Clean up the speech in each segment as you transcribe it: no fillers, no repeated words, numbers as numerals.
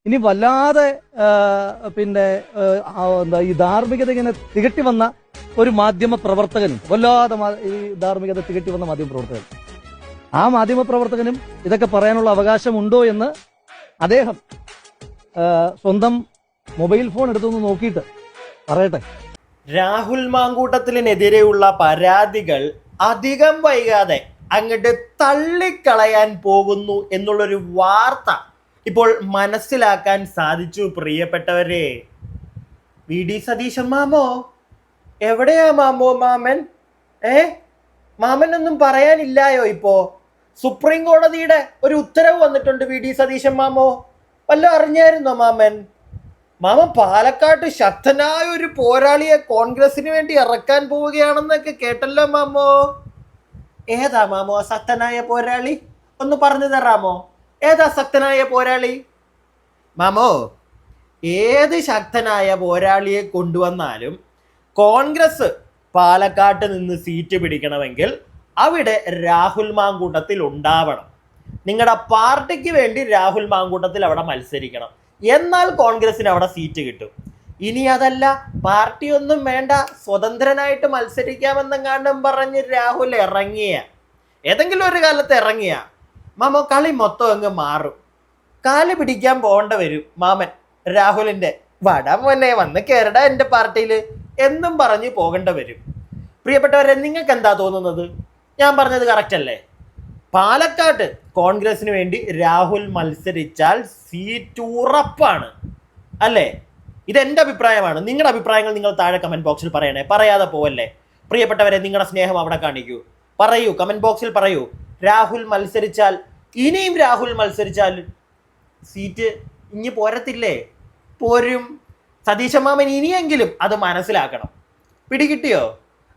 ഇനി വല്ലാതെ പിന്നെ എന്താ ഈ ധാർമ്മികത ഇങ്ങനെ തികട്ടി വന്ന ഒരു മാധ്യമ പ്രവർത്തകനും വല്ലാതെ ഈ ധാർമ്മികത തികട്ടി വന്ന മാധ്യമ പ്രവർത്തകൻ, ആ മാധ്യമ പ്രവർത്തകനും ഇതൊക്കെ പറയാനുള്ള അവകാശമുണ്ടോ എന്ന് അദ്ദേഹം സ്വന്തം മൊബൈൽ ഫോൺ എടുത്തൊന്ന് നോക്കിയിട്ട് പറയട്ടെ. രാഹുൽ മാങ്കൂട്ടത്തിനെതിരെയുള്ള പരാതികൾ അധികം വൈകാതെ അങ്ങോട്ട് തള്ളിക്കളയാൻ പോകുന്നു എന്നുള്ളൊരു വാർത്ത ഇപ്പോൾ മനസ്സിലാക്കാൻ സാധിച്ചു. പ്രിയപ്പെട്ടവരെ, വി ഡി സതീശൻ മാമോ, എവിടെയാ മാമോ മാമൻ? മാമനൊന്നും പറയാനില്ലായോ? ഇപ്പോ സുപ്രീം കോടതിയുടെ ഒരു ഉത്തരവ് വന്നിട്ടുണ്ട്. വി ഡി സതീശൻ മാമോ വല്ല അറിഞ്ഞായിരുന്നോ മാമൻ? മാമൻ പാലക്കാട്ട് ശക്തനായ ഒരു പോരാളിയെ കോൺഗ്രസിന് വേണ്ടി ഇറക്കാൻ പോവുകയാണെന്നൊക്കെ കേട്ടല്ലോ മാമോ. ഏതാ മാമോ ശക്തനായ പോരാളി? ഒന്ന് പറഞ്ഞു തരാമോ? ഏതാ ശക്തനായ പോരാളി? മാമോ, ഏത് ശക്തനായ പോരാളിയെ കൊണ്ടുവന്നാലും കോൺഗ്രസ് പാലക്കാട്ട് നിന്ന് സീറ്റ് പിടിക്കണമെങ്കിൽ അവിടെ രാഹുൽ മാങ്കൂട്ടത്തിൽ ഉണ്ടാവണം. നിങ്ങളുടെ പാർട്ടിക്ക് വേണ്ടി രാഹുൽ മാങ്കൂട്ടത്തിൽ അവിടെ മത്സരിക്കണം. എന്നാൽ കോൺഗ്രസിന് അവിടെ സീറ്റ് കിട്ടും. ഇനി അതല്ല, പാർട്ടി ഒന്നും വേണ്ട, സ്വതന്ത്രനായിട്ട് മത്സരിക്കാമെന്നെങ്ങാണ്ടും പറഞ്ഞ് രാഹുൽ ഇറങ്ങിയ, ഏതെങ്കിലും ഒരു കാലത്ത് ഇറങ്ങിയ മാമ കളി മൊത്തം അങ്ങ് മാറും. കാല് പിടിക്കാൻ പോകേണ്ട വരും മാമൻ രാഹുലിന്റെ. വടാ മോനെ വന്ന് കയറടാ എൻ്റെ പാർട്ടിയിൽ എന്നും പറഞ്ഞ് പോകേണ്ട വരും. പ്രിയപ്പെട്ടവരെ, നിങ്ങൾക്ക് എന്താ തോന്നുന്നത്? ഞാൻ പറഞ്ഞത് കറക്റ്റ് അല്ലേ? പാലക്കാട്ട് കോൺഗ്രസിന് വേണ്ടി രാഹുൽ മത്സരിച്ചാൽ സീറ്റ് ഉറപ്പാണ് അല്ലേ? ഇതെന്റെ അഭിപ്രായമാണ്. നിങ്ങളുടെ അഭിപ്രായങ്ങൾ നിങ്ങൾ താഴെ കമന്റ് ബോക്സിൽ പറയണേ. പറയാതെ പോവല്ലേ. പ്രിയപ്പെട്ടവരെ, നിങ്ങളുടെ സ്നേഹം അവിടെ കാണിക്കൂ. പറയൂ, കമന്റ് ബോക്സിൽ പറയൂ. രാഹുൽ മത്സരിച്ചാൽ, ഇനിയും രാഹുൽ മത്സരിച്ചാൽ സീറ്റ് ഇനി പോരത്തില്ലേ? പോരും. സതീശമാമൻ ഇനിയെങ്കിലും അത് മനസ്സിലാക്കണം. പിടികിട്ടിയോ?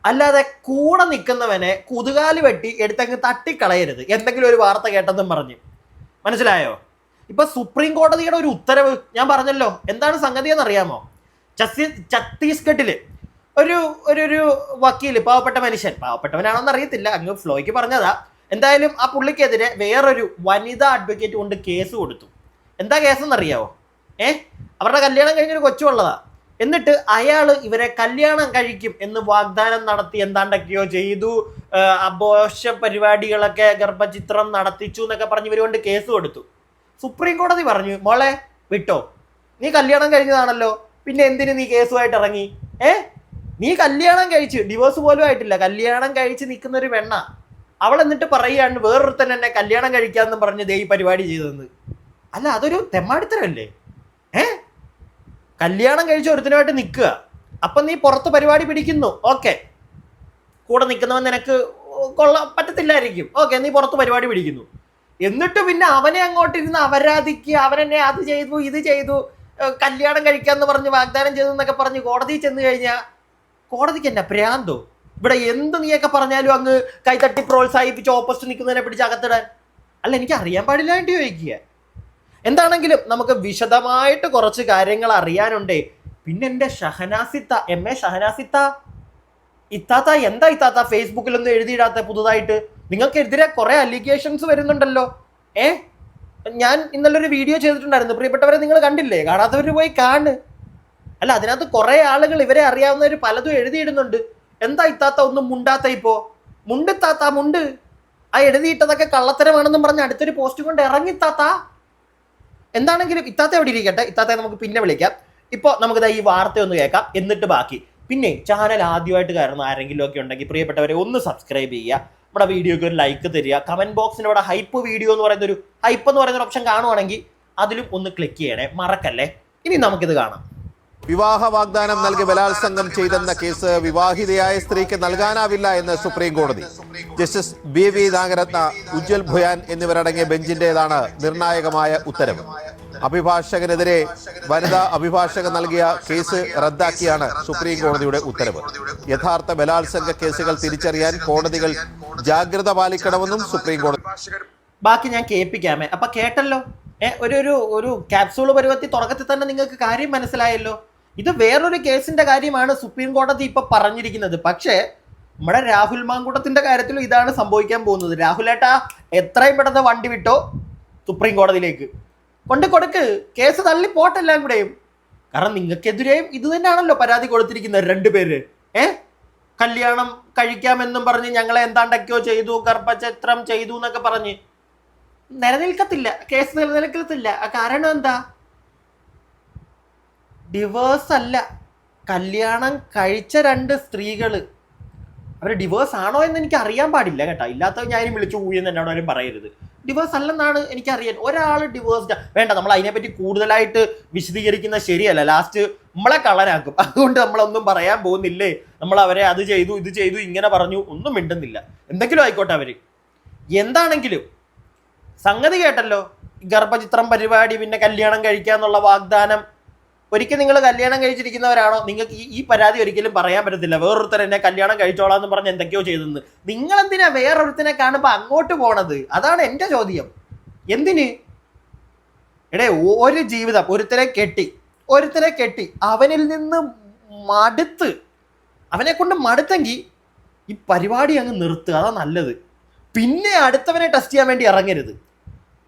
അല്ലാതെ കൂടെ നിൽക്കുന്നവനെ കുതുകാല് വെട്ടി എടുത്തങ്ങ് തട്ടിക്കളയരുത്, എന്തെങ്കിലും ഒരു വാർത്ത കേട്ടെന്നും പറഞ്ഞ്. മനസ്സിലായോ? ഇപ്പൊ സുപ്രീം കോടതിയുടെ ഒരു ഉത്തരവ് ഞാൻ പറഞ്ഞല്ലോ. എന്താണ് സംഗതി എന്നറിയാമോ? ഛത്തീസ്ഗഡില് ഒരു ഒരു വക്കീല്, പാവപ്പെട്ട മനുഷ്യൻ, പാവപ്പെട്ടവനാണോന്ന് അറിയത്തില്ല, അങ്ങ് ഫ്ലോയ്ക്ക് പറഞ്ഞതാ. എന്തായാലും ആ പുള്ളിക്കെതിരെ വേറൊരു വനിതാ അഡ്വക്കേറ്റ് കൊണ്ട് കേസ് കൊടുത്തു. എന്താ കേസെന്നറിയാവോ? അവരുടെ കല്യാണം കഴിഞ്ഞൊരു കൊച്ചുള്ളതാ. എന്നിട്ട് അയാൾ ഇവരെ കല്യാണം കഴിക്കും എന്ന് വാഗ്ദാനം നടത്തി എന്താണ്ടൊക്കെയോ ചെയ്തു, അബോഷ പരിപാടികളൊക്കെ, ഗർഭചിത്രം നടത്തിച്ചു എന്നൊക്കെ പറഞ്ഞ് ഇവർ കൊണ്ട് കേസ് കൊടുത്തു. സുപ്രീം കോടതി പറഞ്ഞു, മോളെ വിട്ടോ, നീ കല്യാണം കഴിഞ്ഞതാണല്ലോ, പിന്നെ എന്തിന് നീ കേസുമായിട്ട് ഇറങ്ങി? നീ കല്യാണം കഴിച്ച്, ഡിവോഴ്സ് പോലും ആയിട്ടില്ല, കല്യാണം കഴിച്ച് നിൽക്കുന്ന ഒരു പെണ്ണ. അവൾ എന്നിട്ട് പറയുകയാണ് വേറൊരുത്തൻ എന്നെ കല്യാണം കഴിക്കാമെന്നും പറഞ്ഞ് ദേ ഈ പരിപാടി ചെയ്തതെന്ന്. അല്ല, അതൊരു തെമ്മാടിത്തരമല്ലേ? കല്യാണം കഴിച്ച് ഒരുത്തനുമായിട്ട് നിൽക്കുക, അപ്പം നീ പുറത്ത് പരിപാടി പിടിക്കുന്നു, ഓക്കെ, കൂടെ നിൽക്കുന്നവൻ നിനക്ക് പറ്റത്തില്ലായിരിക്കും, ഓക്കെ, നീ പുറത്ത് പരിപാടി പിടിക്കുന്നു. എന്നിട്ട് പിന്നെ അവനെ അങ്ങോട്ടിരുന്ന് അപരാധിക്കുക, അവനെന്നെ അത് ചെയ്തു ഇത് ചെയ്തു, കല്യാണം കഴിക്കാന്ന് പറഞ്ഞ് വാഗ്ദാനം ചെയ്തു എന്നൊക്കെ പറഞ്ഞ് കോടതിയിൽ ചെന്ന് കഴിഞ്ഞാൽ കോടതിക്ക് എന്നാ ഭ്രാന്തോ? ഇവിടെ എന്ത് നീയൊക്കെ പറഞ്ഞാലും അങ്ങ് കൈതട്ടി പ്രോത്സാഹിപ്പിച്ച് ഓപ്പോസിറ്റ് നിൽക്കുന്നതിനെ പിടിച്ച് അകത്തിടാൻ. അല്ല, എനിക്ക് അറിയാൻ പാടില്ലാണ്ട് ചോദിക്കുക. എന്താണെങ്കിലും നമുക്ക് വിശദമായിട്ട് കുറച്ച് കാര്യങ്ങൾ അറിയാനുണ്ടേ. പിന്നെ എൻ്റെ ഷഹനാസിത്ത, MA ഷഹനാസിത്ത, ഇത്താത്ത എന്താ ഇത്താത്ത ഫേസ്ബുക്കിലൊന്നും എഴുതിയിടാത്ത പുതുതായിട്ട്? നിങ്ങൾക്കെതിരെ കുറെ അലിഗേഷൻസ് വരുന്നുണ്ടല്ലോ. ഞാൻ ഇന്നലെ ഒരു വീഡിയോ ചെയ്തിട്ടുണ്ടായിരുന്നു, പ്രിയപ്പെട്ടവരെ, നിങ്ങൾ കണ്ടില്ലേ? കാണാത്തവർ പോയി കാണ്. അല്ല, അതിനകത്ത് കുറെ ആളുകൾ ഇവരെ അറിയാവുന്നവർ പലതും എഴുതിയിടുന്നുണ്ട്. എന്താ ഇത്താത്ത ഒന്നും മുണ്ടാത്ത? ഇപ്പോ മുണ്ട് താത്ത, മുണ്ട്. ആ എഴുതിയിട്ടതൊക്കെ കള്ളത്തരമാണെന്നും പറഞ്ഞ് അടുത്തൊരു പോസ്റ്റ് കൊണ്ട് ഇറങ്ങിത്താത്ത. എന്താണെങ്കിലും ഇത്താത്ത എവിടെ ഇരിക്കട്ടെ, ഇത്താത്തയെ നമുക്ക് പിന്നെ വിളിക്കാം. ഇപ്പോൾ നമുക്കിതാ ഈ വാർത്ത ഒന്ന് കേൾക്കാം, എന്നിട്ട് ബാക്കി. പിന്നെ ചാനൽ ആദ്യമായിട്ട് കയറുന്ന ആരെങ്കിലും ഒക്കെ ഉണ്ടെങ്കിൽ പ്രിയപ്പെട്ടവരെ ഒന്ന് സബ്സ്ക്രൈബ് ചെയ്യുക, നമ്മുടെ വീഡിയോക്ക് ഒരു ലൈക്ക് തരിക, കമന്റ് ബോക്സിൻ്റെ അവിടെ ഹൈപ്പ് വീഡിയോ എന്ന് പറയുന്ന ഒരു ഹൈപ്പ് എന്ന് പറയുന്ന ഒരു ഓപ്ഷൻ കാണുവാണെങ്കിൽ അതിലും ഒന്ന് ക്ലിക്ക് ചെയ്യണേ, മറക്കല്ലേ. ഇനി നമുക്കിത് കാണാം. വിവാഹ വാഗ്ദാനം നൽകി ബലാത്സംഗം ചെയ്തെന്ന കേസ് വിവാഹിതയായ സ്ത്രീക്ക് നൽകാനാവില്ല എന്ന് സുപ്രീം കോടതി. ജസ്റ്റിസ് BV നാഗരത്ന, ഉജ്വൽ ഭുയാൻ എന്നിവരടങ്ങിയ ബെഞ്ചിന്റേതാണ് നിർണായകമായ ഉത്തരവ്. അഭിഭാഷകനെതിരെ വനിതാ അഭിഭാഷകൻ നൽകിയ കേസ് റദ്ദാക്കിയാണ് സുപ്രീം കോടതിയുടെ ഉത്തരവ്. യഥാർത്ഥ ബലാത്സംഗ കേസുകൾ തിരിച്ചറിയാൻ കോടതികൾ ജാഗ്രത പാലിക്കണമെന്നും സുപ്രീം കോടതി. ബാക്കി ഞാൻ കേൾപ്പിക്കാമേ. അപ്പൊ കേട്ടല്ലോ, ഒരു ക്യാപ്സൂൾ പരുവത്തി തുടക്കത്തിൽ തന്നെ നിങ്ങൾക്ക് കാര്യം മനസ്സിലായല്ലോ. ഇത് വേറൊരു കേസിന്റെ കാര്യമാണ് സുപ്രീം കോടതി ഇപ്പൊ പറഞ്ഞിരിക്കുന്നത്. പക്ഷേ നമ്മുടെ രാഹുൽ മാങ്കൂട്ടത്തിന്റെ കാര്യത്തിലും ഇതാണ് സംഭവിക്കാൻ പോകുന്നത്. രാഹുലേട്ടാ, എത്രയും പെട്ടെന്ന് വണ്ടി വിട്ടോ സുപ്രീം കോടതിയിലേക്ക്. കൊണ്ട് കൊടുക്ക്, കേസ് തള്ളി പോട്ടെല്ലാം കൂടെയും. കാരണം നിങ്ങൾക്കെതിരെയും ഇത് തന്നെയാണല്ലോ പരാതി കൊടുത്തിരിക്കുന്നത് രണ്ടുപേര്. കല്യാണം കഴിക്കാമെന്നും പറഞ്ഞ് ഞങ്ങളെ എന്താണ്ടൊക്കെയോ ചെയ്തു, ഗർഭചിത്രം ചെയ്തു എന്നൊക്കെ പറഞ്ഞ് നിലനിൽക്കത്തില്ല, കേസ് നിലനിൽക്കത്തില്ല. ആ കാരണം എന്താ? ഡിവേഴ്സ് അല്ല, കല്യാണം കഴിച്ച രണ്ട് സ്ത്രീകള് അവർ ഡിവേഴ്സ് ആണോ എന്ന് എനിക്ക് അറിയാൻ പാടില്ല കേട്ടോ. ഇല്ലാത്തത് ഞാനും വിളിച്ചു കൂയെന്ന് എന്നോട് ആരും പറയരുത്. ഡിവേഴ്സ് അല്ലെന്നാണ് എനിക്കറിയാൻ. ഒരാൾ ഡിവേഴ്സ്ഡ് വേണ്ട, നമ്മൾ അതിനെപ്പറ്റി കൂടുതലായിട്ട് വിശദീകരിക്കുന്നത് ശരിയല്ല, ലാസ്റ്റ് നമ്മളെ കളനാക്കും. അതുകൊണ്ട് നമ്മളൊന്നും പറയാൻ പോകുന്നില്ലേ. നമ്മൾ അവരെ അത് ചെയ്തു ഇത് ചെയ്തു ഇങ്ങനെ പറഞ്ഞു ഒന്നും മിണ്ടുന്നില്ല. എന്തെങ്കിലും ആയിക്കോട്ടെ, അവര് എന്താണെങ്കിലും സംഗതി കേട്ടല്ലോ. ഗർഭചിത്രം പരിപാടി, പിന്നെ കല്യാണം കഴിക്കാന്നുള്ള വാഗ്ദാനം. ഒരിക്കൽ നിങ്ങൾ കല്യാണം കഴിച്ചിരിക്കുന്നവരാണോ? നിങ്ങൾക്ക് ഈ പരാതി ഒരിക്കലും പറയാൻ പറ്റത്തില്ല. വേറൊരുത്തർ എന്നെ കല്യാണം കഴിച്ചോളാന്ന് പറഞ്ഞ് എന്തൊക്കെയോ ചെയ്തെന്ന്. നിങ്ങൾ എന്തിനാ വേറൊരുത്തനെ കാണുമ്പോൾ അങ്ങോട്ട് പോണത്? അതാണ് എൻ്റെ ചോദ്യം. എന്തിന്? ഒരു ജീവിതം ഒരുത്തരെ കെട്ടി അവനിൽ നിന്ന് മടുത്ത്, അവനെ കൊണ്ട് മടുത്തെങ്കിൽ ഈ പരിപാടി അങ്ങ് നിർത്തുക, അതാ നല്ലത്. പിന്നെ അടുത്തവനെ ടെസ്റ്റ് ചെയ്യാൻ വേണ്ടി ഇറങ്ങരുത്.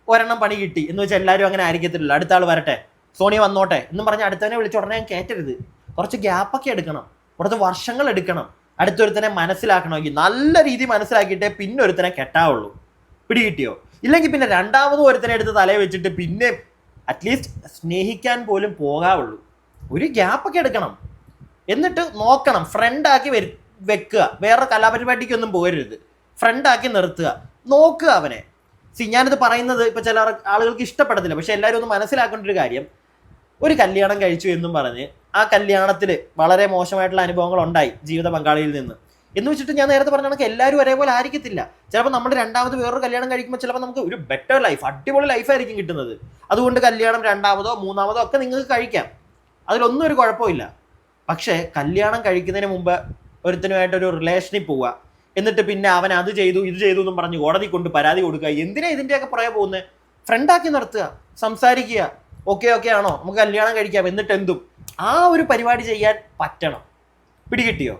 ഒരെണ്ണം പണി കിട്ടി എന്ന് വെച്ചാൽ എല്ലാവരും അങ്ങനെ ആയിരിക്കത്തില്ല. അടുത്ത ആൾ വരട്ടെ, സോണിയ വന്നോട്ടെ എന്നും പറഞ്ഞ് അടുത്തവനെ വിളിച്ച ഉടനെ ഞാൻ കയറ്റരുത്. കുറച്ച് ഗ്യാപ്പൊക്കെ എടുക്കണം, കുറച്ച് വർഷങ്ങൾ എടുക്കണം. അടുത്തൊരുത്തനെ മനസ്സിലാക്കണമെങ്കിൽ നല്ല രീതിയിൽ മനസ്സിലാക്കിയിട്ടേ പിന്നെ ഒരുത്തനെ കെട്ടാവുള്ളൂ. പിടികിട്ടിയോ? ഇല്ലെങ്കിൽ പിന്നെ രണ്ടാമതും ഒരുത്തനെ എടുത്ത് തലയിൽ വെച്ചിട്ട് പിന്നെ അറ്റ്ലീസ്റ്റ് സ്നേഹിക്കാൻ പോലും പോകാവുള്ളൂ. ഒരു ഗ്യാപ്പൊക്കെ എടുക്കണം, എന്നിട്ട് നോക്കണം, ഫ്രണ്ടാക്കി വെക്കുക. വേറെ കലാപരിപാടിക്കൊന്നും പോകരുത്, ഫ്രണ്ടാക്കി നിർത്തുക, നോക്കുക അവനെ. ഞാനിത് പറയുന്നത് ഇപ്പം ചില ആളുകൾക്ക് ഇഷ്ടപ്പെടത്തില്ല, പക്ഷെ എല്ലാവരും ഒന്ന് മനസ്സിലാക്കേണ്ട ഒരു കാര്യം, ഒരു കല്യാണം കഴിച്ചു എന്നും പറഞ്ഞ് ആ കല്യാണത്തിൽ വളരെ മോശമായിട്ടുള്ള അനുഭവങ്ങൾ ഉണ്ടായി ജീവിത പങ്കാളിയിൽ നിന്ന് എന്ന് വെച്ചിട്ട് ഞാൻ നേരത്തെ പറഞ്ഞ കണക്ക് എല്ലാവരും ഒരേപോലെ ആയിരിക്കത്തില്ല. ചിലപ്പോൾ നമ്മൾ രണ്ടാമത് വേറൊരു കല്യാണം കഴിക്കുമ്പോൾ ചിലപ്പോൾ നമുക്ക് ഒരു ബെറ്റർ ലൈഫ്, അടിപൊളി ലൈഫായിരിക്കും കിട്ടുന്നത്. അതുകൊണ്ട് കല്യാണം രണ്ടാമതോ മൂന്നാമതോ ഒക്കെ നിങ്ങൾക്ക് കഴിക്കാം, അതിലൊന്നും ഒരു കുഴപ്പമില്ല. പക്ഷേ കല്യാണം കഴിക്കുന്നതിന് മുമ്പ് ഒരുത്തനുമായിട്ടൊരു റിലേഷനിൽ പോവുക, എന്നിട്ട് പിന്നെ അവൻ അത് ചെയ്തു ഇത് ചെയ്തു എന്നും പറഞ്ഞ് കോടതി കൊണ്ട് പരാതി കൊടുക്കുക. എന്തിനാ ഇതിൻ്റെയൊക്കെ പുറകെ പോകുന്നത്? ഫ്രണ്ടാക്കി നിർത്തുക, സംസാരിക്കുക, ഓക്കെ ആണോ നമുക്ക് കല്യാണം കഴിക്കാം, എന്നിട്ട് എന്തും ആ ഒരു പരിപാടി ചെയ്യാൻ പറ്റണം. പിടികിട്ടിയോ?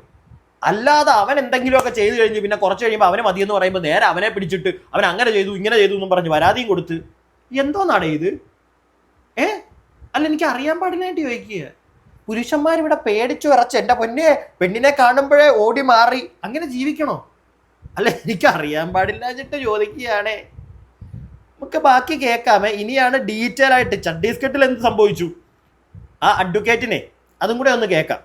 അല്ലാതെ അവൻ എന്തെങ്കിലുമൊക്കെ ചെയ്തു കഴിഞ്ഞ് പിന്നെ കുറച്ച് കഴിയുമ്പോൾ അവനെ മതിയെന്ന് പറയുമ്പോൾ നേരെ അവനെ പിടിച്ചിട്ട് അവൻ അങ്ങനെ ചെയ്തു ഇങ്ങനെ ചെയ്തു എന്നും പറഞ്ഞ് പരാതിയും കൊടുത്ത് എന്തോന്നാടേ ഇത്? അല്ല, എനിക്ക് അറിയാൻ പാടില്ലായിട്ട് ചോദിക്കുക. പുരുഷന്മാരിവിടെ പേടിച്ചു വിറച്ച് എൻ്റെ പെണ്ണിനെ കാണുമ്പോഴേ ഓടി മാറി അങ്ങനെ ജീവിക്കണോ? അല്ല, എനിക്ക് അറിയാൻ പാടില്ലാച്ചിട്ട് ചോദിക്കുകയാണേ. നമുക്ക് ബാക്കി കേൾക്കാമേ. ഇനിയാണ് ഡീറ്റെയിൽ ആയിട്ട് ഛത്തീസ്ഗഡിൽ എന്ത് സംഭവിച്ചു ആ അഡ്വക്കേറ്റിനെ, അതും കൂടെ ഒന്ന് കേൾക്കാം.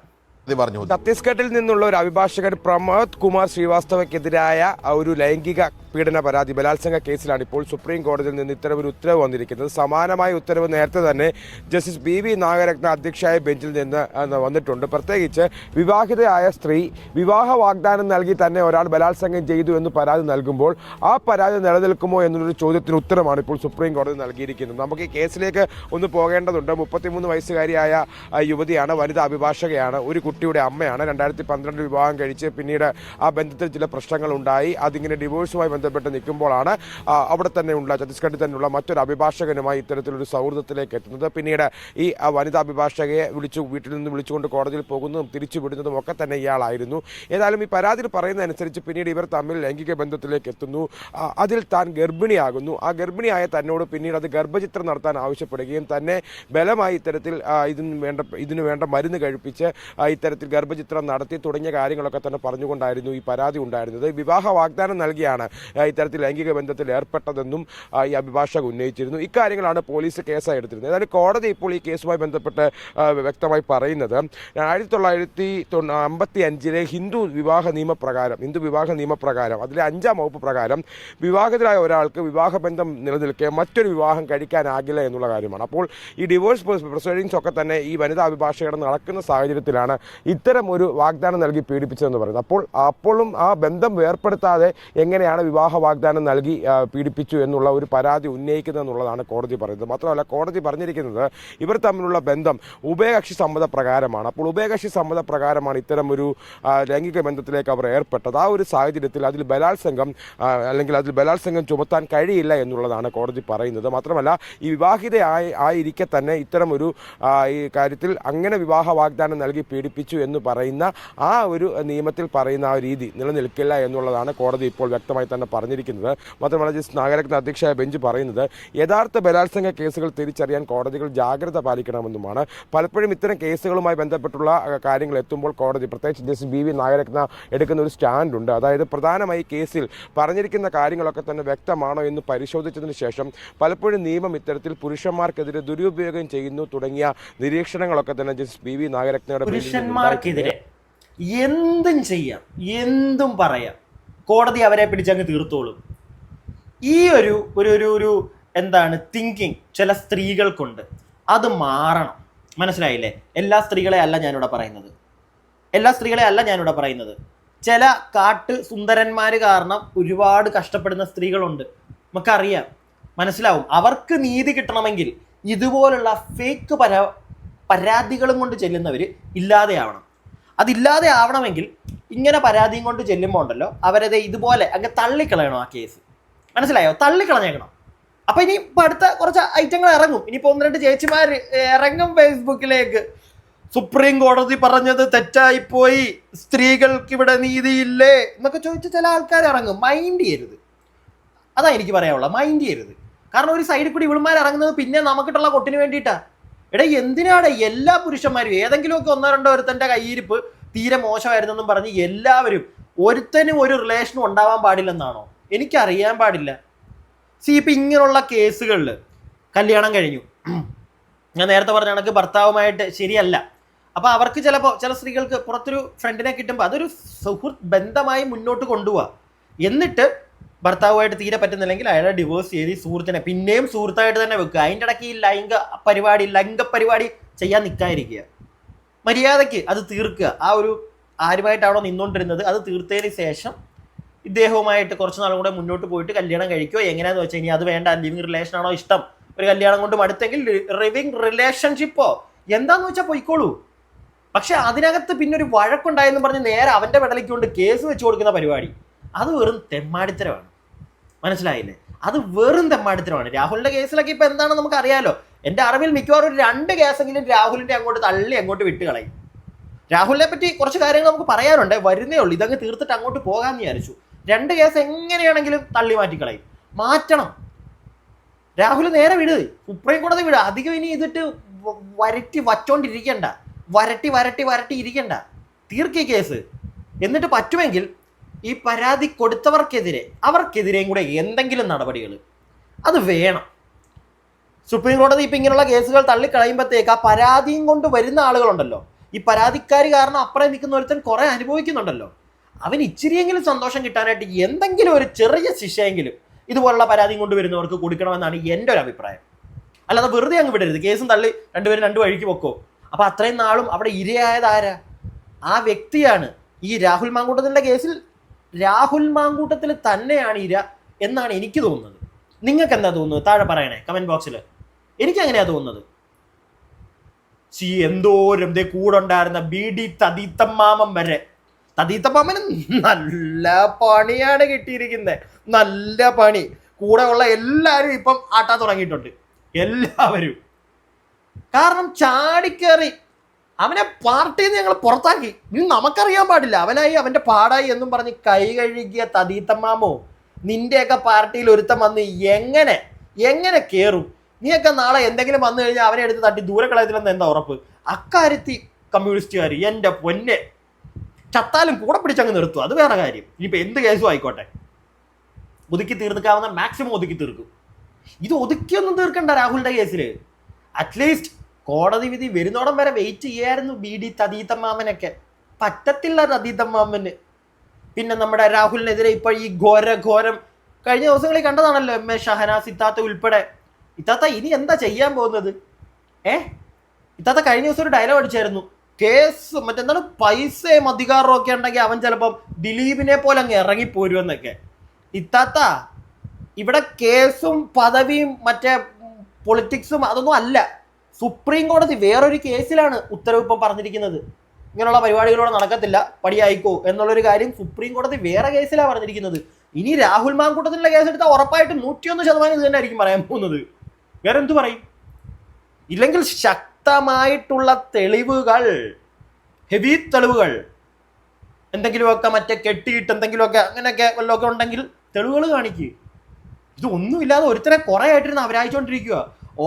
ഛത്തീസ്ഗഡിൽ നിന്നുള്ള ഒരു അഭിഭാഷകൻ പ്രമോദ് കുമാർ ശ്രീവാസ്തവയ്ക്കെതിരായ ഒരു ലൈംഗിക പീഡന പരാതി, ബലാത്സംഗ കേസിലാണ് ഇപ്പോൾ സുപ്രീം കോടതിയിൽ നിന്ന് ഇത്തരമൊരു ഉത്തരവ് വന്നിരിക്കുന്നത്. സമാനമായ ഉത്തരവ് നേരത്തെ തന്നെ ജസ്റ്റിസ് BV നാഗരത്ന അധ്യക്ഷയായ ബെഞ്ചിൽ നിന്ന് വന്നിട്ടുണ്ട്. പ്രത്യേകിച്ച് വിവാഹിതയായ സ്ത്രീ വിവാഹ വാഗ്ദാനം നൽകി തന്നെ ഒരാൾ ബലാത്സംഗം ചെയ്തു എന്ന് പരാതി നൽകുമ്പോൾ ആ പരാതി നിലനിൽക്കുമോ എന്നൊരു ചോദ്യത്തിന് ഉത്തരമാണ് ഇപ്പോൾ സുപ്രീം കോടതി നൽകിയിരിക്കുന്നത്. നമുക്ക് ഈ കേസിലേക്ക് ഒന്ന് പോകേണ്ടതുണ്ട്. 33 വയസ്സുകാരിയായ യുവതിയാണ്, വനിതാ അഭിഭാഷകയാണ്, ഒരു കുട്ടിയുടെ അമ്മയാണ്. 2012 വിവാഹം കഴിച്ച് പിന്നീട് ആ ബന്ധത്തിൽ ചില പ്രശ്നങ്ങൾ ഉണ്ടായി. അതിങ്ങനെ ഡിവോഴ്സുമായി ബന്ധപ്പെട്ട് നിൽക്കുമ്പോഴാണ് അവിടെ തന്നെയുള്ള ഛത്തീസ്ഗഡിൽ തന്നെയുള്ള മറ്റൊരു അഭിഭാഷകനുമായി ഇത്തരത്തിലൊരു സൗഹൃദത്തിലേക്ക് എത്തുന്നത്. പിന്നീട് ഈ വനിതാ അഭിഭാഷകയെ വീട്ടിൽ നിന്ന് വിളിച്ചുകൊണ്ട് കോടതിയിൽ പോകുന്നതും തിരിച്ചു വിടുന്നതും ഒക്കെ തന്നെ ഇയാളായിരുന്നു. ഏതായാലും ഈ പരാതിയിൽ പറയുന്നതനുസരിച്ച് പിന്നീട് ഇവർ തമ്മിൽ ലൈംഗിക ബന്ധത്തിലേക്ക് എത്തുന്നു. അതിൽ താൻ ഗർഭിണിയാകുന്നു. ആ ഗർഭിണിയായ തന്നോട് പിന്നീട് അത് ഗർഭചിത്രം നടത്താൻ ആവശ്യപ്പെടുകയും തന്നെ ബലമായി ഇത്തരത്തിൽ ഇതിനു വേണ്ട മരുന്ന് കഴിപ്പിച്ച് ഇത്തരത്തിൽ ഗർഭചിത്രം നടത്തി തുടങ്ങിയ കാര്യങ്ങളൊക്കെ തന്നെ പറഞ്ഞുകൊണ്ടായിരുന്നു ഈ പരാതി ഉണ്ടായിരുന്നത്. വിവാഹ വാഗ്ദാനം നൽകിയാണ് ഇത്തരത്തിൽ ലൈംഗിക ബന്ധത്തിൽ ഏർപ്പെട്ടതെന്നും ഈ അഭിഭാഷക ഉന്നയിച്ചിരുന്നു. ഇക്കാര്യങ്ങളാണ് പോലീസ് കേസായി എടുത്തിരുന്നത്. ഏതായാലും കോടതി ഇപ്പോൾ ഈ കേസുമായി ബന്ധപ്പെട്ട് വ്യക്തമായി പറയുന്നത് 1955 ഹിന്ദു വിവാഹ നിയമപ്രകാരം അതിലെ 5-ാം വകുപ്പ് പ്രകാരം വിവാഹിതരായ ഒരാൾക്ക് വിവാഹബന്ധം നിലനിൽക്കെ മറ്റൊരു വിവാഹം കഴിക്കാനാകില്ല എന്നുള്ള കാര്യമാണ്. അപ്പോൾ ഈ ഡിവോഴ്സ് പ്രൊസീഡിങ്സ് ഒക്കെ തന്നെ ഈ വനിതാ അഭിഭാഷകർ നടക്കുന്ന സാഹചര്യത്തിലാണ് ഇത്തരം ഒരു വാഗ്ദാനം നൽകി പീഡിപ്പിച്ചതെന്ന് പറയുന്നത്. അപ്പോഴും ആ ബന്ധം വേർപ്പെടുത്താതെ എങ്ങനെയാണ് വിവാഹ വാഗ്ദാനം നൽകി പീഡിപ്പിച്ചു എന്നുള്ള ഒരു പരാതി ഉന്നയിക്കുന്നതെന്നുള്ളതാണ് കോടതി പറയുന്നത്. മാത്രമല്ല കോടതി പറഞ്ഞിരിക്കുന്നത് ഇവർ തമ്മിലുള്ള ബന്ധം ഉഭയകക്ഷി സമ്മത പ്രകാരമാണ്. അപ്പോൾ ഉഭയകക്ഷി സമ്മത പ്രകാരമാണ് ഇത്തരം ഒരു ലൈംഗിക ബന്ധത്തിലേക്ക് അവർ ഏർപ്പെട്ടത്. ആ ഒരു സാഹചര്യത്തിൽ അതിൽ ബലാത്സംഗം ചുമത്താൻ കഴിയില്ല എന്നുള്ളതാണ് കോടതി പറയുന്നത്. മാത്രമല്ല ഈ ആയിരിക്കെ തന്നെ ഇത്തരം ഒരു ഈ കാര്യത്തിൽ അങ്ങനെ വിവാഹ വാഗ്ദാനം നൽകി പീഡിപ്പിച്ചു എന്ന് പറയുന്ന ആ ഒരു നിയമത്തിൽ പറയുന്ന ആ രീതി നിലനിൽക്കില്ല എന്നുള്ളതാണ് കോടതി ഇപ്പോൾ വ്യക്തമായി തന്നെ പറഞ്ഞിരിക്കുന്നത്. മാത്രമല്ല ജസ്റ്റിസ് നാഗരത്ന അധ്യക്ഷയായ ബെഞ്ച് പറയുന്നത് യഥാർത്ഥ ബലാത്സംഗ കേസുകൾ തിരിച്ചറിയാൻ കോടതികൾ ജാഗ്രത പാലിക്കണമെന്നുമാണ്. പലപ്പോഴും ഇത്തരം കേസുകളുമായി ബന്ധപ്പെട്ടുള്ള കാര്യങ്ങൾ എത്തുമ്പോൾ കോടതി, പ്രത്യേകിച്ച് ജസ്റ്റിസ് BV നാഗരത്ന എടുക്കുന്ന ഒരു സ്റ്റാൻഡുണ്ട്. അതായത് പ്രധാനമായി കേസിൽ പറഞ്ഞിരിക്കുന്ന കാര്യങ്ങളൊക്കെ തന്നെ വ്യക്തമാണോ എന്ന് പരിശോധിച്ചതിന് ശേഷം പലപ്പോഴും നിയമം ഇത്തരത്തിൽ പുരുഷന്മാർക്കെതിരെ ദുരുപയോഗം ചെയ്യുന്നു തുടങ്ങിയ നിരീക്ഷണങ്ങളൊക്കെ തന്നെ ജസ്റ്റിസ് BV നാഗരത്നയുടെ പുരുഷന്മാർക്കെതിരെ എന്തും ചെയ്യാം, എന്തും പറയാം, കോടതി അവരെ പിടിച്ചങ്ങ് തീർത്തോളും. ഈ ഒരു എന്താണ് തിങ്കിങ് ചില സ്ത്രീകൾക്കുണ്ട്. അത് മാറണം. മനസ്സിലായില്ലേ? എല്ലാ സ്ത്രീകളെ അല്ല ഞാനിവിടെ പറയുന്നത്. ചില കാട്ട് സുന്ദരന്മാർ കാരണം ഒരുപാട് കഷ്ടപ്പെടുന്ന സ്ത്രീകളുണ്ട്. നമുക്കറിയാം, മനസ്സിലാവും. അവർക്ക് നീതി കിട്ടണമെങ്കിൽ ഇതുപോലുള്ള ഫേക്ക് പരാതികളും കൊണ്ട് ചെല്ലുന്നവർ ഇല്ലാതെയാവണം. അതില്ലാതെ ആവണമെങ്കിൽ ഇങ്ങനെ പരാതിയും കൊണ്ട് ചെല്ലുമ്പോൾ ഉണ്ടല്ലോ, അവരത് ഇതുപോലെ അങ്ങ് തള്ളിക്കളയണം. ആ കേസ് മനസ്സിലായോ? തള്ളിക്കളഞ്ഞേക്കണം. അപ്പൊ ഇനി ഇപ്പൊ അടുത്ത കുറച്ച് ഐറ്റങ്ങൾ ഇറങ്ങും. ഇനിയിപ്പോ 1-2 ചേച്ചിമാർ ഇറങ്ങും ഫേസ്ബുക്കിലേക്ക്. സുപ്രീം കോടതി പറഞ്ഞത് തെറ്റായിപ്പോയി, സ്ത്രീകൾക്ക് ഇവിടെ നീതിയില്ലേ എന്നൊക്കെ ചോദിച്ച് ചില ആൾക്കാർ ഇറങ്ങും. മൈൻഡ് ചെയ്യരുത്. അതാ എനിക്ക് പറയാനുള്ളത്. മൈൻഡ് ചെയ്യരുത്. കാരണം ഒരു സൈഡിൽ കൂടി ഇവിളുമാർ ഇറങ്ങുന്നത് പിന്നെ നമുക്കിട്ടുള്ള കൊട്ടിന് വേണ്ടിയിട്ടാ. എടാ, എന്തിനാണ് എല്ലാ പുരുഷന്മാരും ഏതെങ്കിലുമൊക്കെ 1-2 ഒരുത്തൻ്റെ കയ്യിരിപ്പ് തീരെ മോശമായിരുന്നെന്നും പറഞ്ഞ് എല്ലാവരും ഒരുത്തനും ഒരു റിലേഷനും ഉണ്ടാവാൻ പാടില്ലെന്നാണോ? എനിക്കറിയാൻ പാടില്ല. ഇപ്പം ഇങ്ങനെയുള്ള കേസുകളിൽ കല്യാണം കഴിഞ്ഞു, ഞാൻ നേരത്തെ പറഞ്ഞ കണക്ക് ഭർത്താവുമായിട്ട് ശരിയല്ല. അപ്പോൾ അവർക്ക് ചിലപ്പോൾ ചില സ്ത്രീകൾക്ക് പുറത്തൊരു ഫ്രണ്ടിനെ കിട്ടുമ്പോൾ അതൊരു സുഹൃത്ത് ബന്ധമായി മുന്നോട്ട് കൊണ്ടുപോവുക. എന്നിട്ട് ഭർത്താവുമായിട്ട് തീരെ പറ്റുന്നില്ലെങ്കിൽ അയാളെ ഡിവോഴ്സ് ചെയ്ത് സുഹൃത്തിനെ പിന്നെയും സുഹൃത്തായിട്ട് തന്നെ വെക്കുക. അതിൻ്റെ ഇടയ്ക്ക് ഈ ലൈംഗ പരിപാടി ചെയ്യാൻ നിൽക്കാതിരിക്കുക. മര്യാദയ്ക്ക് അത് തീർക്കുക. ആ ഒരു ആരുമായിട്ടാണോ നിന്നുകൊണ്ടിരുന്നത് അത് തീർത്തതിന് ശേഷം ഇദ്ദേഹവുമായിട്ട് കുറച്ച് നാളും കൂടെ മുന്നോട്ട് പോയിട്ട് കല്യാണം കഴിക്കുക. എങ്ങനെയാന്ന് വെച്ചാൽ ഇനി അത് വേണ്ട, ലിവിങ് റിലേഷൻ ആണോ ഇഷ്ടം, ഒരു കല്യാണം കൊണ്ട് മടുത്തെങ്കിൽ ലിവിങ് റിലേഷൻഷിപ്പോ എന്താന്ന് വെച്ചാൽ പോയിക്കോളൂ. പക്ഷെ അതിനകത്ത് പിന്നെ ഒരു വഴക്കുണ്ടായെന്ന് പറഞ്ഞ് നേരെ അവൻ്റെ പെടലേക്ക് കൊണ്ട് കേസ് വെച്ച് കൊടുക്കുന്ന പരിപാടി, അത് വെറും തെമ്മാടിത്തരമാണ്. മനസ്സിലായില്ലേ? അത് വെറും തെമ്മാടിത്തരമാണ്. രാഹുലിന്റെ കേസിലൊക്കെ ഇപ്പൊ എന്താണെന്ന് നമുക്ക് അറിയാലോ. എൻ്റെ അറിവിൽ മിക്കവാറും ഒരു 2 കേസെങ്കിലും രാഹുലിന്റെ അങ്ങോട്ട് വിട്ട് കളയും. രാഹുലിനെ പറ്റി കുറച്ച് കാര്യങ്ങൾ നമുക്ക് പറയാനുണ്ട്, വരുന്നേ ഉള്ളൂ. ഇതങ്ങ് തീർത്തിട്ട് അങ്ങോട്ട് പോകാമെന്ന് വിചാരിച്ചു. 2 കേസ് എങ്ങനെയാണെങ്കിലും തള്ളി മാറ്റിക്കളയും. മാറ്റണം. രാഹുൽ നേരെ വിട്, സുപ്രീം കോടതി വിട്. അധികം ഇനി ഇതിട്ട് വരട്ടി ഇരിക്കണ്ട. തീർക്കി കേസ്. എന്നിട്ട് പറ്റുമെങ്കിൽ ഈ പരാതി അവർക്കെതിരെയും കൂടെ എന്തെങ്കിലും നടപടികൾ അത് വേണം. സുപ്രീം കോടതി ഇപ്പം ഇങ്ങനെയുള്ള കേസുകൾ തള്ളിക്കളയുമ്പോഴത്തേക്ക് ആ പരാതിയും കൊണ്ട് വരുന്ന ആളുകളുണ്ടല്ലോ, ഈ പരാതിക്കാർ കാരണം അപ്പുറം നിൽക്കുന്ന ഒരുത്തൻ കുറെ അനുഭവിക്കുന്നുണ്ടല്ലോ, അവന് ഇച്ചിരിയെങ്കിലും സന്തോഷം കിട്ടാനായിട്ട് എന്തെങ്കിലും ഒരു ചെറിയ ശിക്ഷയെങ്കിലും ഇതുപോലുള്ള പരാതിയും കൊണ്ട് വരുന്നവർക്ക് കൊടുക്കണമെന്നാണ് എൻ്റെ ഒരു അഭിപ്രായം. അല്ലാതെ വെറുതെ അങ്ങ് വിടരുത്. കേസും തള്ളി രണ്ടുപേരും 2 വഴിക്ക് വെക്കോ. അപ്പൊ അത്രയും നാളും അവിടെ ഇരയായത് ആരാ? ആ വ്യക്തിയാണ്. ഈ രാഹുൽ മാങ്കൂട്ടത്തിൻ്റെ കേസിൽ രാഹുൽ മാങ്കൂട്ടത്തിൽ തന്നെയാണ് ഇര എന്നാണ് എനിക്ക് തോന്നുന്നത്. നിങ്ങൾക്ക് എന്താ തോന്നുന്നത്? താഴെ പറയണേ കമന്റ് ബോക്സിൽ. എനിക്ക് അങ്ങനെയാ തോന്നുന്നത്. എന്തോരം കൂടെ ഉണ്ടായിരുന്ന BD തതീത്തമ്മാമൻ വരെ. തതീത്തമ്മാമന് നല്ല പണിയാണ് കിട്ടിയിരിക്കുന്നത്. നല്ല പണി. കൂടെ ഉള്ള എല്ലാവരും ഇപ്പം ആട്ടാൻ തുടങ്ങിയിട്ടുണ്ട്. എല്ലാവരും. കാരണം ചാടിക്കേറി അവനെ പാർട്ടിയിൽ നിന്ന് ഞങ്ങൾ പുറത്താക്കി. ഇനി നമുക്കറിയാൻ പാടില്ല. അവനായി അവന്റെ പാടായി എന്നും പറഞ്ഞ് കൈ കഴുകിയ തതീത്തമ്മാമോ, നിന്റെയൊക്കെ പാർട്ടിയിൽ ഒരുത്തം വന്ന് എങ്ങനെ കേറും? നീയൊക്കെ നാളെ എന്തെങ്കിലും വന്നു കഴിഞ്ഞാൽ അവനെ എടുത്ത് തട്ടി ദൂരെ കളയത്തില്ലെന്ന് എന്താ ഉറപ്പ്? അക്കാര്യത്തിൽ കമ്മ്യൂണിസ്റ്റുകാർ എൻ്റെ പൊന്നെ ചത്താലും കൂടെ പിടിച്ചങ്ങ് നിർത്തും. അത് വേറെ കാര്യം. ഇനിയിപ്പോൾ എന്ത് കേസും ആയിക്കോട്ടെ, ഒതുക്കി തീർക്കാവുന്ന മാക്സിമം ഒതുക്കി തീർക്കും. ഇത് ഒതുക്കിയൊന്നും തീർക്കണ്ട രാഹുലിന്റെ കേസിൽ. അറ്റ്ലീസ്റ്റ് കോടതി വിധി വരുന്നോടം വരെ വെയിറ്റ് ചെയ്യായിരുന്നു BD തതീത്തമ്മാമനൊക്കെ. പറ്റത്തില്ല തതീത്തമ്മാമന്. പിന്നെ നമ്മുടെ രാഹുലിനെതിരെ ഇപ്പൊ ഈ ഘോരം കഴിഞ്ഞ ദിവസങ്ങളിൽ കണ്ടതാണല്ലോ. MA ഷഹനാസ് ഇത്താത്ത ഉൾപ്പെടെ. ഇത്താത്ത ഇനി എന്താ ചെയ്യാൻ പോകുന്നത്? ഇത്താത്ത കഴിഞ്ഞ ദിവസം ഒരു ഡയലോഗ് അടിച്ചായിരുന്നു. കേസ് മറ്റെന്താണ് പൈസയും അധികാരവും ഒക്കെ ഉണ്ടെങ്കിൽ അവൻ ചിലപ്പം ദിലീപിനെ പോലെ അങ്ങ് ഇറങ്ങിപ്പോരുമെന്നൊക്കെ. ഇത്താത്ത ഇവിടെ കേസും പദവിയും മറ്റേ പൊളിറ്റിക്സും അതൊന്നും അല്ല. സുപ്രീം കോടതി വേറൊരു കേസിലാണ് ഉത്തരവ് ഇപ്പം പറഞ്ഞിരിക്കുന്നത്. ഇങ്ങനെയുള്ള പരിപാടികളോടെ നടക്കത്തില്ല, പടിയായിക്കോ എന്നുള്ളൊരു കാര്യം സുപ്രീം കോടതി വേറെ കേസിലാണ് പറഞ്ഞിരിക്കുന്നത്. ഇനി രാഹുൽ മാങ്കൂട്ടത്തിനുള്ള കേസ് എടുത്താൽ ഉറപ്പായിട്ടും 101% ഇത് തന്നെ ആയിരിക്കും പറയാൻ പോകുന്നത്. വേറെ എന്തു പറയും? ഇല്ലെങ്കിൽ ശക്തമായിട്ടുള്ള തെളിവുകൾ, ഹെവി തെളിവുകൾ എന്തെങ്കിലുമൊക്കെ മറ്റേ കെട്ടിയിട്ട് എന്തെങ്കിലുമൊക്കെ അങ്ങനെയൊക്കെ വല്ലതൊക്കെ ഉണ്ടെങ്കിൽ തെളിവുകൾ കാണിക്കുക. ഇതൊന്നുമില്ലാതെ ഒരുത്തരെ കുറെ ആയിട്ടിരുന്ന് അവരായിച്ചോണ്ടിരിക്കുക.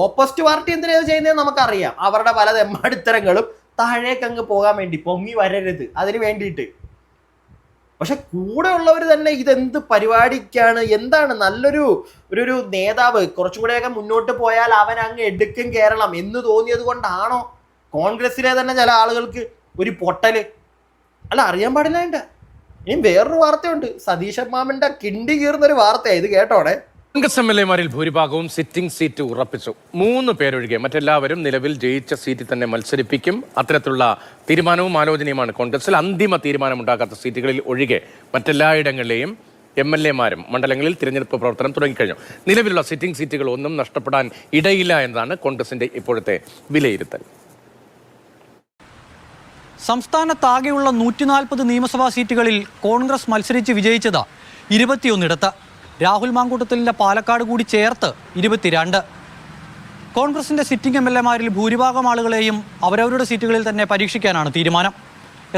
ഓപ്പോസിറ്റ് പാർട്ടി എന്തിനാ ചെയ്യുന്നത് നമുക്കറിയാം. അവരുടെ പല തെമ്മാടിത്തരങ്ങളും താഴേക്ക് അങ്ങ് പോകാൻ വേണ്ടി, പൊങ്ങി വരരുത് അതിന് വേണ്ടിയിട്ട്. പക്ഷെ കൂടെ ഉള്ളവർ തന്നെ ഇതെന്ത് പരിപാടിക്കാണ്, എന്താണ് നല്ലൊരു നേതാവ് കുറച്ചും കൂടെയൊക്കെ മുന്നോട്ട് പോയാൽ അവൻ അങ്ങ് എടുക്കും കേരളം എന്ന് തോന്നിയത് കൊണ്ടാണോ കോൺഗ്രസിലെ തന്നെ ചില ആളുകൾക്ക് ഒരു പൊട്ടല്? അല്ല, അറിയാൻ പാടില്ല. എൻ്റെ ഇനി വേറൊരു വാർത്തയുണ്ട്. സതീശൻ മാമന്റെ കിണ്ടി കീറുന്നൊരു വാർത്തയാണ് ഇത്, കേട്ടോടെ. കോൺഗ്രസ് MLA-മാരിൽ ഭൂരിഭാഗവും സിറ്റിംഗ് സീറ്റ് ഉറപ്പിച്ചു. 3 പേരൊഴികെ മറ്റെല്ലാവരും നിലവിൽ ജയിച്ച സീറ്റിൽ തന്നെ മത്സരിപ്പിക്കും. അത്തരത്തിലുള്ള തീരുമാനവും ആലോചനയുമാണ് കോൺഗ്രസിൽ. അന്തിമ തീരുമാനമുണ്ടാകാത്ത സീറ്റുകളിൽ ഒഴികെ മറ്റെല്ലായിടങ്ങളിലെയും MLA-മാരും മണ്ഡലങ്ങളിൽ തിരഞ്ഞെടുപ്പ് പ്രവർത്തനം തുടങ്ങിക്കഴിഞ്ഞു. നിലവിലുള്ള സിറ്റിംഗ് സീറ്റുകൾ ഒന്നും നഷ്ടപ്പെടാൻ ഇടയില്ല എന്നതാണ് കോൺഗ്രസിന്റെ ഇപ്പോഴത്തെ വിലയിരുത്തൽ. സംസ്ഥാനത്താകെയുള്ള 140 നിയമസഭാ സീറ്റുകളിൽ കോൺഗ്രസ് മത്സരിച്ച് വിജയിച്ചത് 21 രാഹുൽ മാങ്കൂട്ടത്തിലിൻ്റെ പാലക്കാട് കൂടി ചേർത്ത് 22. കോൺഗ്രസിൻ്റെ സിറ്റിംഗ് MLA-മാരിൽ ഭൂരിഭാഗം ആളുകളെയും അവരവരുടെ സീറ്റുകളിൽ തന്നെ പരീക്ഷിക്കാനാണ് തീരുമാനം.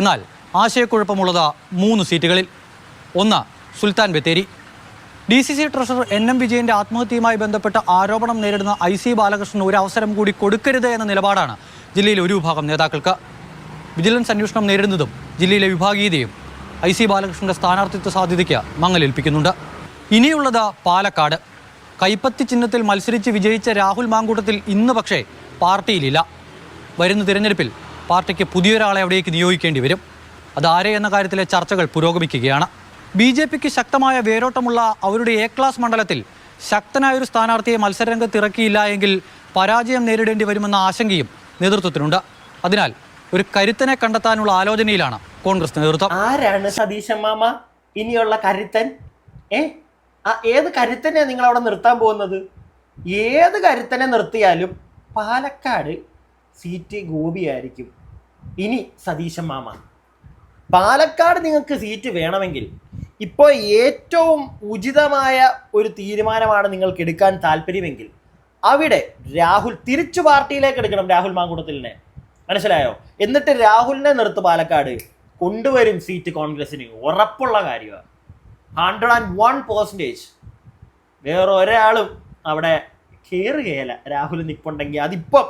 എന്നാൽ ആശയക്കുഴപ്പമുള്ളത് 3 സീറ്റുകളിൽ. ഒന്ന്, Sultan Bathery. DCC treasurer NM വിജയൻ്റെ ആത്മഹത്യയുമായി ബന്ധപ്പെട്ട ആരോപണം നേരിടുന്ന IC ബാലകൃഷ്ണൻ ഒരു അവസരം കൂടി കൊടുക്കരുത് എന്ന നിലപാടാണ് ജില്ലയിലെ ഒരു വിഭാഗം നേതാക്കൾക്ക്. വിജിലൻസ് അന്വേഷണം നേരിടുന്നതും ജില്ലയിലെ വിഭാഗീയതയും IC ബാലകൃഷ്ണന്റെ സ്ഥാനാർത്ഥിത്വ സാധ്യതയ്ക്ക് മങ്ങലേൽപ്പിക്കുന്നുണ്ട്. ഇനിയുള്ളത് പാലക്കാട്. കൈപ്പത്തി ചിഹ്നത്തിൽ മത്സരിച്ച് വിജയിച്ച രാഹുൽ മാങ്കൂട്ടത്തിൽ ഇന്ന് പക്ഷേ പാർട്ടിയിലില്ല. വരുന്ന തിരഞ്ഞെടുപ്പിൽ പാർട്ടിക്ക് പുതിയൊരാളെ അവിടേക്ക് നിയോഗിക്കേണ്ടി വരും. അതാരെ എന്ന കാര്യത്തിലെ ചർച്ചകൾ പുരോഗമിക്കുകയാണ്. BJPക്ക് ശക്തമായ വേരോട്ടമുള്ള അവരുടെ A ക്ലാസ് മണ്ഡലത്തിൽ ശക്തനായൊരു സ്ഥാനാർത്ഥിയെ മത്സരരംഗത്ത് ഇറക്കിയില്ല എങ്കിൽ പരാജയം നേരിടേണ്ടി വരുമെന്ന ആശങ്കയും നേതൃത്വത്തിനുണ്ട്. അതിനാൽ ഒരു കരുത്തനെ കണ്ടെത്താനുള്ള ആലോചനയിലാണ് കോൺഗ്രസ് നേതൃത്വം. ആരാണ് സതീശൻ മാമ ഇനിയുള്ള കരുത്തൻ? ഏത് കരുത്തനെ നിങ്ങൾ അവിടെ നിർത്താൻ പോകുന്നത്? ഏത് കരുത്തനെ നിർത്തിയാലും പാലക്കാട് സീറ്റ് ഗോപിയായിരിക്കും. ഇനി സതീശൻ മാമ, പാലക്കാട് നിങ്ങൾക്ക് സീറ്റ് വേണമെങ്കിൽ ഇപ്പോൾ ഏറ്റവും ഉചിതമായ ഒരു തീരുമാനമാണ് നിങ്ങൾക്ക് എടുക്കാൻ താല്പര്യമെങ്കിൽ അവിടെ രാഹുൽ തിരിച്ചു പാർട്ടിയിലേക്ക് എടുക്കണം. രാഹുൽ മാങ്കൂട്ടത്തിലിനെ മനസ്സിലായോ? എന്നിട്ട് രാഹുലിനെ നിർത്ത്. പാലക്കാട് കൊണ്ടുവരും സീറ്റ് കോൺഗ്രസിന്, ഉറപ്പുള്ള കാര്യമാണ്. 101%. വേറെ ഒരാളും അവിടെ കയറുകയല്ല രാഹുൽ നിൽപ്പുണ്ടെങ്കിൽ. അതിപ്പം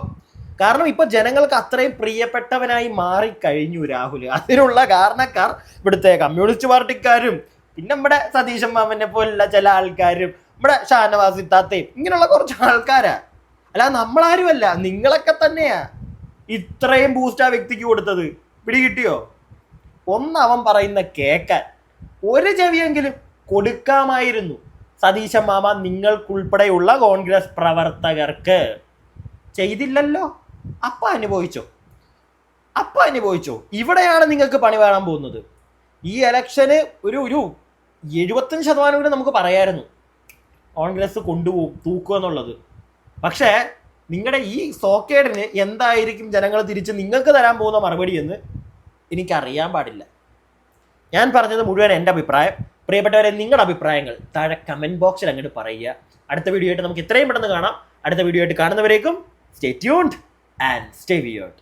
കാരണം ഇപ്പൊ ജനങ്ങൾക്ക് അത്രയും പ്രിയപ്പെട്ടവനായി മാറിക്കഴിഞ്ഞു രാഹുൽ. അതിനുള്ള കാരണക്കാർ ഇവിടുത്തെ കമ്മ്യൂണിസ്റ്റ് പാർട്ടിക്കാരും പിന്നെ നമ്മുടെ സതീശൻ മാമനെ പോലുള്ള ചില ആൾക്കാരും നമ്മുടെ ഷാനവാസ് ഇത്താത്തയും ഇങ്ങനെയുള്ള കുറച്ച് ആൾക്കാരാ. അല്ല, നമ്മളാരുമല്ല, നിങ്ങളൊക്കെ തന്നെയാ ഇത്രയും ബൂസ്റ്റ് ആ വ്യക്തിക്ക് കൊടുത്തത്. പിടികിട്ടിയോ? അവൻ പറയുന്ന കേക്കാൻ ഒരു ചെവിയെങ്കിലും കൊടുക്കാമായിരുന്നു സതീശൻ മാമ നിങ്ങൾക്കുൾപ്പെടെയുള്ള കോൺഗ്രസ് പ്രവർത്തകർക്ക്. ചെയ്തില്ലല്ലോ. അപ്പ അനുഭവിച്ചോ. ഇവിടെയാണ് നിങ്ങൾക്ക് പണി വരാൻ പോകുന്നത്. ഈ ഇലക്ഷന് ഒരു 75% കൂടെ നമുക്ക് പറയായിരുന്നു കോൺഗ്രസ് കൊണ്ടുപോകും, തൂക്കുക എന്നുള്ളത്. പക്ഷേ നിങ്ങളുടെ ഈ സോക്കേടിന് എന്തായിരിക്കും ജനങ്ങൾ തിരിച്ച് നിങ്ങൾക്ക് തരാൻ പോകുന്ന മറുപടി എന്ന് എനിക്കറിയാൻ പാടില്ല. ഞാൻ പറഞ്ഞത് മുഴുവൻ എൻ്റെ അഭിപ്രായം. പ്രിയപ്പെട്ടവരെ, നിങ്ങളുടെ അഭിപ്രായങ്ങൾ താഴെ കമൻറ്റ് ബോക്സിൽ അങ്ങോട്ട് പറയുക. അടുത്ത വീഡിയോ ആയിട്ട് നമുക്ക് എത്രയും പെട്ടെന്ന് കാണാം. അടുത്ത വീഡിയോ ആയിട്ട് കാണുന്നവരേക്കും stay tuned and stay weird.